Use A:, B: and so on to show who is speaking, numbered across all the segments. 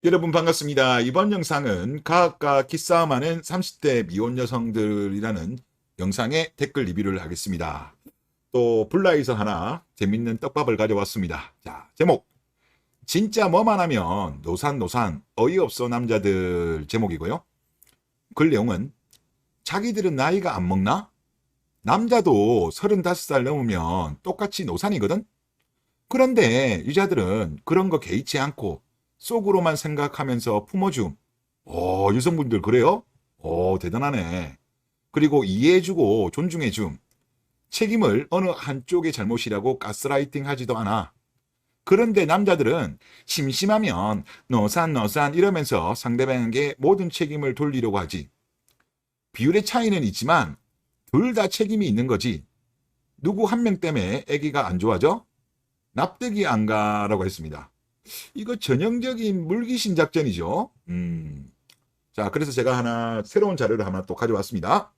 A: 여러분 반갑습니다. 이번 영상은 가학과 기싸움하는 30대 미혼 여성들이라는 영상의 댓글 리뷰를 하겠습니다. 또 블라에서 하나 재밌는 떡밥을 가져왔습니다. 자, 제목 진짜 뭐만 하면 노산 어이없어 남자들 제목이고요. 글 내용은 자기들은 나이가 안 먹나? 남자도 35살 넘으면 똑같이 노산이거든? 그런데 여자들은 그런 거 개의치 않고 속으로만 생각하면서 품어줌. 여성분들 그래요? 대단하네. 그리고 이해해주고 존중해줌. 책임을 어느 한쪽의 잘못이라고 가스라이팅 하지도 않아. 그런데 남자들은 심심하면 너산 이러면서 상대방에게 모든 책임을 돌리려고 하지. 비율의 차이는 있지만 둘 다 책임이 있는 거지. 누구 한 명 때문에 아기가 안 좋아져? 납득이 안 가라고 했습니다. 이거 전형적인 물귀신 작전이죠. 자, 그래서 제가 하나 새로운 자료를 하나 또 가져왔습니다.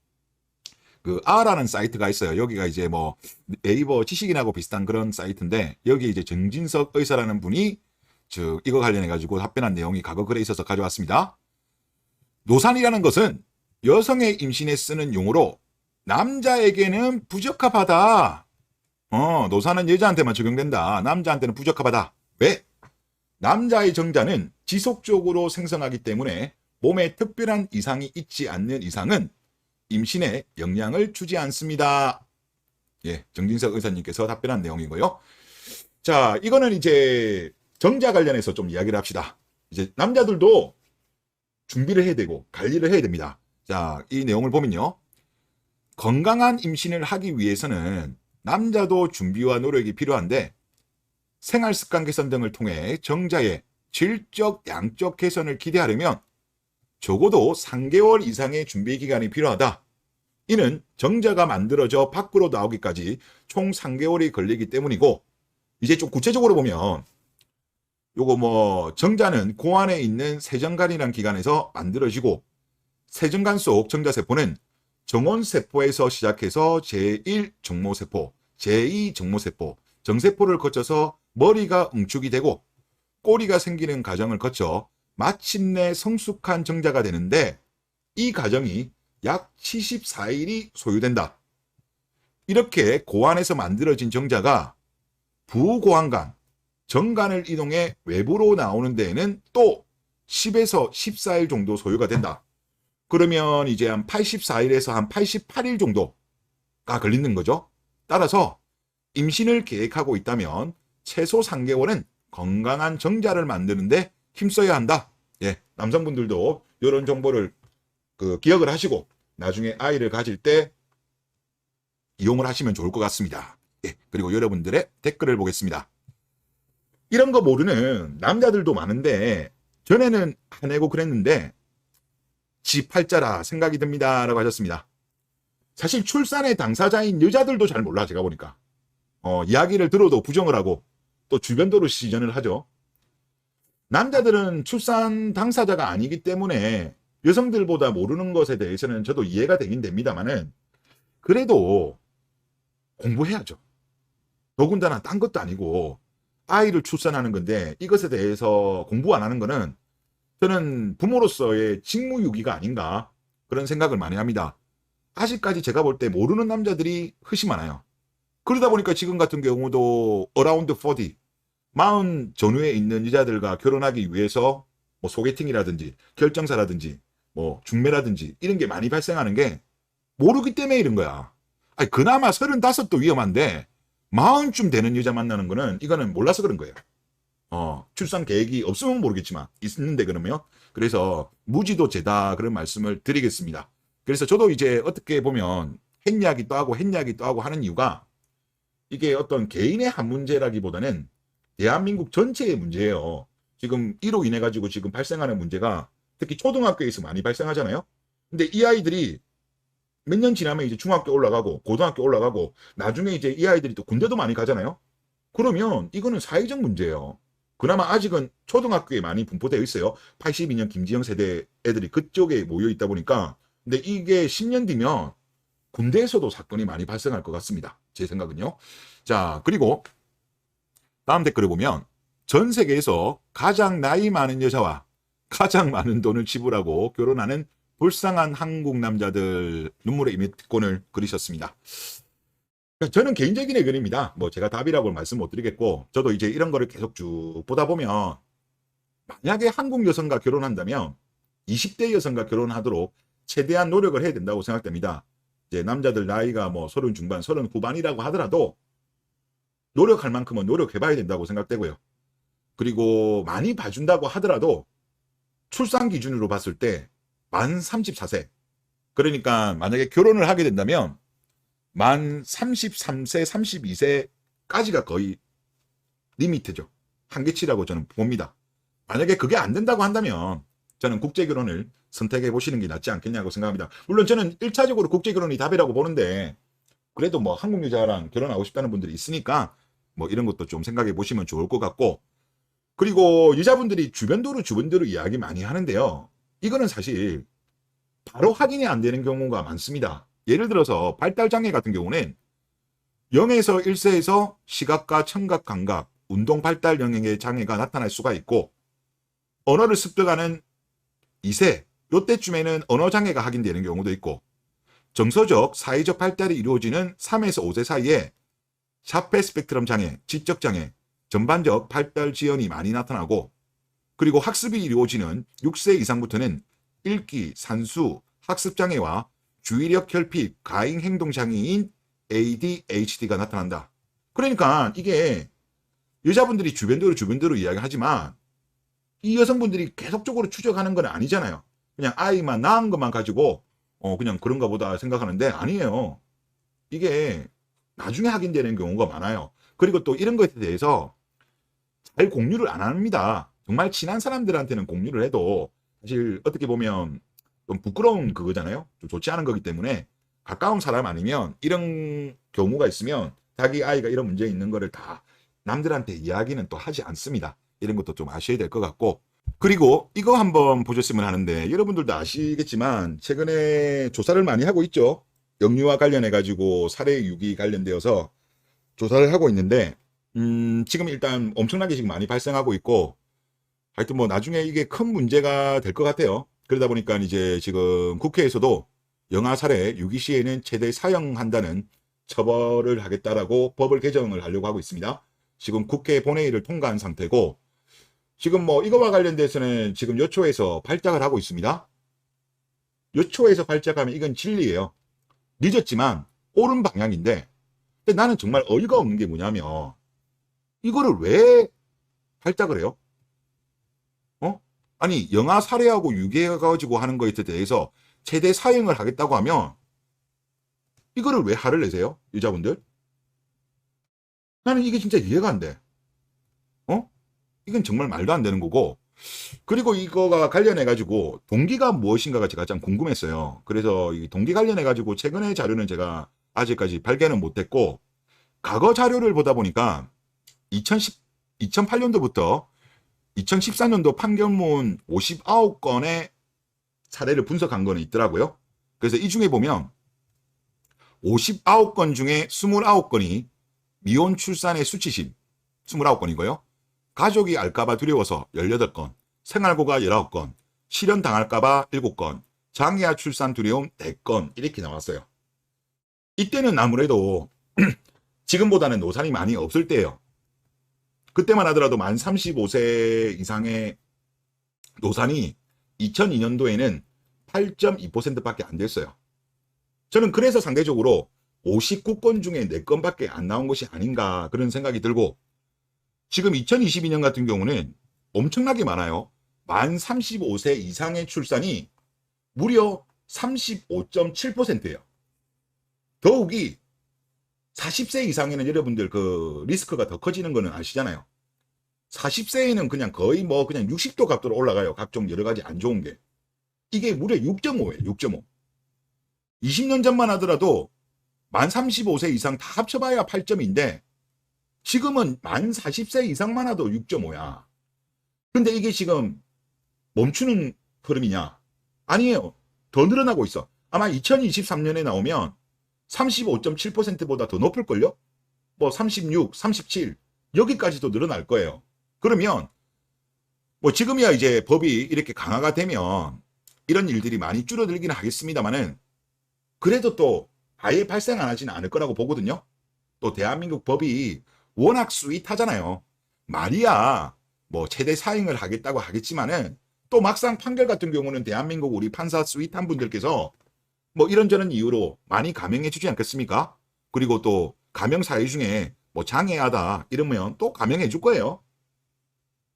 A: 그 아라는 사이트가 있어요. 여기가 이제 뭐 네이버 지식인하고 비슷한 그런 사이트인데 여기 이제 정진석 의사라는 분이 즉 이거 관련해 가지고 답변한 내용이 과거 글에 있어서 가져왔습니다. 노산이라는 것은 여성의 임신에 쓰는 용어로 남자에게는 부적합하다. 노산은 여자한테만 적용된다. 남자한테는 부적합하다. 왜? 남자의 정자는 지속적으로 생성하기 때문에 몸에 특별한 이상이 있지 않는 이상은 임신에 영향을 주지 않습니다. 예, 정진석 의사님께서 답변한 내용이고요. 자, 이거는 이제 정자 관련해서 좀 이야기를 합시다. 이제 남자들도 준비를 해야 되고 관리를 해야 됩니다. 자, 이 내용을 보면요. 건강한 임신을 하기 위해서는 남자도 준비와 노력이 필요한데 생활습관 개선 등을 통해 정자의 질적, 양적 개선을 기대하려면 적어도 3개월 이상의 준비 기간이 필요하다. 이는 정자가 만들어져 밖으로 나오기까지 총 3개월이 걸리기 때문이고, 이제 좀 구체적으로 보면 요거 뭐 정자는 고안에 있는 세정관이라는 기관에서 만들어지고, 세정관 속 정자세포는 정원세포에서 시작해서 제1 정모세포, 제2 정모세포, 정세포를 거쳐서 머리가 응축이 되고 꼬리가 생기는 과정을 거쳐 마침내 성숙한 정자가 되는데 이 과정이 약 74일이 소요된다. 이렇게 고안에서 만들어진 정자가 부고안관, 정관을 이동해 외부로 나오는 데에는 또 10에서 14일 정도 소요가 된다. 그러면 이제 한 84일에서 한 88일 정도가 걸리는 거죠. 따라서 임신을 계획하고 있다면 최소 3개월은 건강한 정자를 만드는데 힘써야 한다. 예, 남성분들도 이런 정보를 기억을 하시고 나중에 아이를 가질 때 이용을 하시면 좋을 것 같습니다. 예, 그리고 여러분들의 댓글을 보겠습니다. 이런 거 모르는 남자들도 많은데 전에는 안 해고 그랬는데 지 팔자라 생각이 듭니다 라고 하셨습니다. 사실 출산의 당사자인 여자들도 잘 몰라. 제가 보니까 이야기를 들어도 부정을 하고 또 주변도로 시전을 하죠. 남자들은 출산 당사자가 아니기 때문에 여성들보다 모르는 것에 대해서는 저도 이해가 되긴 됩니다만은 그래도 공부해야죠. 더군다나 딴 것도 아니고 아이를 출산하는 건데 이것에 대해서 공부 안 하는 거는 저는 부모로서의 직무유기가 아닌가 그런 생각을 많이 합니다. 아직까지 제가 볼 때 모르는 남자들이 훨씬 많아요. 그러다 보니까 지금 같은 경우도 어라운드 40, 40 전후에 있는 여자들과 결혼하기 위해서 뭐 소개팅이라든지 결정사라든지 뭐 중매라든지 이런 게 많이 발생하는 게 모르기 때문에 이런 거야. 아니, 그나마 35도 위험한데 40쯤 되는 여자 만나는 거는 이거는 몰라서 그런 거예요. 출산 계획이 없으면 모르겠지만 있는데 그러면 그래서 무지도 죄다 그런 말씀을 드리겠습니다. 그래서 저도 이제 어떻게 보면 햇이야기 또 하고 햇이야기 또 하고 하는 이유가 이게 어떤 개인의 한 문제라기보다는 대한민국 전체의 문제예요. 지금 이로 인해 가지고 지금 발생하는 문제가 특히 초등학교에서 많이 발생하잖아요. 근데 이 아이들이 몇 년 지나면 이제 중학교 올라가고 고등학교 올라가고 나중에 이제 이 아이들이 또 군대도 많이 가잖아요. 그러면 이거는 사회적 문제예요. 그나마 아직은 초등학교에 많이 분포되어 있어요. 82년 김지영 세대 애들이 그쪽에 모여 있다 보니까. 근데 이게 10년 뒤면 군대에서도 사건이 많이 발생할 것 같습니다. 제 생각은요. 자, 그리고 다음 댓글을 보면 전 세계에서 가장 나이 많은 여자와 가장 많은 돈을 지불하고 결혼하는 불쌍한 한국 남자들 눈물의 이모티콘을 그리셨습니다. 저는 개인적인 의견입니다. 뭐 제가 답이라고 말씀 못 드리겠고, 저도 이제 이런 거를 계속 쭉 보다 보면 만약에 한국 여성과 결혼한다면 20대 여성과 결혼하도록 최대한 노력을 해야 된다고 생각됩니다. 이제 남자들 나이가 뭐 30 중반, 30 후반이라고 하더라도 노력할 만큼은 노력해봐야 된다고 생각되고요. 그리고 많이 봐준다고 하더라도 출산 기준으로 봤을 때 만 34세. 그러니까 만약에 결혼을 하게 된다면 만 33세, 32세까지가 거의 리미트죠. 한계치라고 저는 봅니다. 만약에 그게 안 된다고 한다면 저는 국제결혼을 선택해 보시는 게 낫지 않겠냐고 생각합니다. 물론 저는 1차적으로 국제결혼이 답이라고 보는데, 그래도 뭐 한국 여자랑 결혼하고 싶다는 분들이 있으니까 뭐 이런 것도 좀 생각해 보시면 좋을 것 같고, 그리고 여자분들이 주변도로 이야기 많이 하는데요. 이거는 사실 바로 확인이 안 되는 경우가 많습니다. 예를 들어서 발달장애 같은 경우는 0에서 1세에서 시각과 청각, 감각, 운동 발달 영역의 장애가 나타날 수가 있고, 언어를 습득하는 2세, 요때쯤에는 언어장애가 확인되는 경우도 있고, 정서적, 사회적 발달이 이루어지는 3에서 5세 사이에 샤페 스펙트럼 장애, 지적장애, 전반적 발달 지연이 많이 나타나고, 그리고 학습이 이루어지는 6세 이상부터는 읽기, 산수, 학습장애와 주의력 결핍, 가행 행동장애인 ADHD가 나타난다. 그러니까 이게 여자분들이 주변대로 이야기하지만 이 여성분들이 계속적으로 추적하는 건 아니잖아요. 그냥 아이만 낳은 것만 가지고 그냥 그런가 보다 생각하는데 아니에요. 이게 나중에 확인되는 경우가 많아요. 그리고 또 이런 것에 대해서 잘 공유를 안 합니다. 정말 친한 사람들한테는 공유를 해도 사실 어떻게 보면 좀 부끄러운 그거잖아요. 좀 좋지 않은 거기 때문에 가까운 사람 아니면 이런 경우가 있으면 자기 아이가 이런 문제 있는 거를 다 남들한테 이야기는 또 하지 않습니다. 이런 것도 좀 아셔야 될 것 같고, 그리고 이거 한번 보셨으면 하는데, 여러분들도 아시겠지만 최근에 조사를 많이 하고 있죠. 영유아 관련해 가지고 살해 유기 관련되어서 조사를 하고 있는데, 지금 일단 엄청나게 지금 많이 발생하고 있고, 하여튼 뭐 나중에 이게 큰 문제가 될 것 같아요. 그러다 보니까 이제 지금 국회에서도 영아 살해 유기 시에는 최대 사형한다는 처벌을 하겠다라고 법을 개정을 하려고 하고 있습니다. 지금 국회 본회의를 통과한 상태고, 지금 뭐 이거와 관련돼서는 지금 여초에서 발작을 하고 있습니다. 여초에서 발작하면 이건 진리예요. 늦었지만 옳은 방향인데, 근데 나는 정말 어이가 없는 게 뭐냐면 이거를 왜 발작을 해요? 아니 영아 살해하고 유괴해가지고 하는 거에 대해서 최대 사형을 하겠다고 하면 이거를 왜 화를 내세요? 여자분들? 나는 이게 진짜 이해가 안 돼. 이건 정말 말도 안 되는 거고, 그리고 이거가 관련해가지고 동기가 무엇인가가 제가 참 궁금했어요. 그래서 이 동기 관련해가지고 최근의 자료는 제가 아직까지 발견은 못했고, 과거 자료를 보다 보니까 2008년도부터 2014년도 판결문 59건의 사례를 분석한 거는 있더라고요. 그래서 이 중에 보면 59건 중에 29건이 미혼 출산의 수치심, 29건이고요. 가족이 알까봐 두려워서 18건, 생활고가 19건, 실현당할까봐 7건, 장애아 출산 두려움 4건 이렇게 나왔어요. 이때는 아무래도 지금보다는 노산이 많이 없을 때예요. 그때만 하더라도 만 35세 이상의 노산이 2002년도에는 8.2%밖에 안 됐어요. 저는 그래서 상대적으로 59건 중에 4건밖에 안 나온 것이 아닌가 그런 생각이 들고, 지금 2022년 같은 경우는 엄청나게 많아요. 만 35세 이상의 출산이 무려 35.7%예요. 더욱이 40세 이상에는 여러분들 그 리스크가 더 커지는 거는 아시잖아요. 40세에는 그냥 거의 뭐 그냥 60도 각도로 올라가요. 각종 여러 가지 안 좋은 게. 이게 무려 6.5예요. 6.5. 20년 전만 하더라도 만 35세 이상 다 합쳐봐야 8점인데 지금은 만 40세 이상만 해도 6.5야. 근데 이게 지금 멈추는 흐름이냐? 아니에요. 더 늘어나고 있어. 아마 2023년에 나오면 35.7%보다 더 높을걸요? 뭐 36, 37 여기까지도 늘어날 거예요. 그러면 뭐 지금이야 이제 법이 이렇게 강화가 되면 이런 일들이 많이 줄어들기는 하겠습니다만은 그래도 또 아예 발생 안 하지는 않을 거라고 보거든요. 또 대한민국 법이 워낙 스윗하잖아요. 말이야 뭐 최대 사형을 하겠다고 하겠지만은 또 막상 판결 같은 경우는 대한민국 우리 판사 스윗한 분들께서 뭐 이런저런 이유로 많이 감형해 주지 않겠습니까? 그리고 또 감형 사유 중에 뭐 장애하다 이러면 또 감형해 줄 거예요.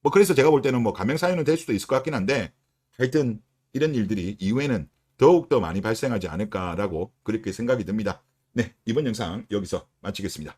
A: 뭐 그래서 제가 볼 때는 뭐 감형 사유는 될 수도 있을 것 같긴 한데 하여튼 이런 일들이 이후에는 더욱더 많이 발생하지 않을까라고 그렇게 생각이 듭니다. 네, 이번 영상 여기서 마치겠습니다.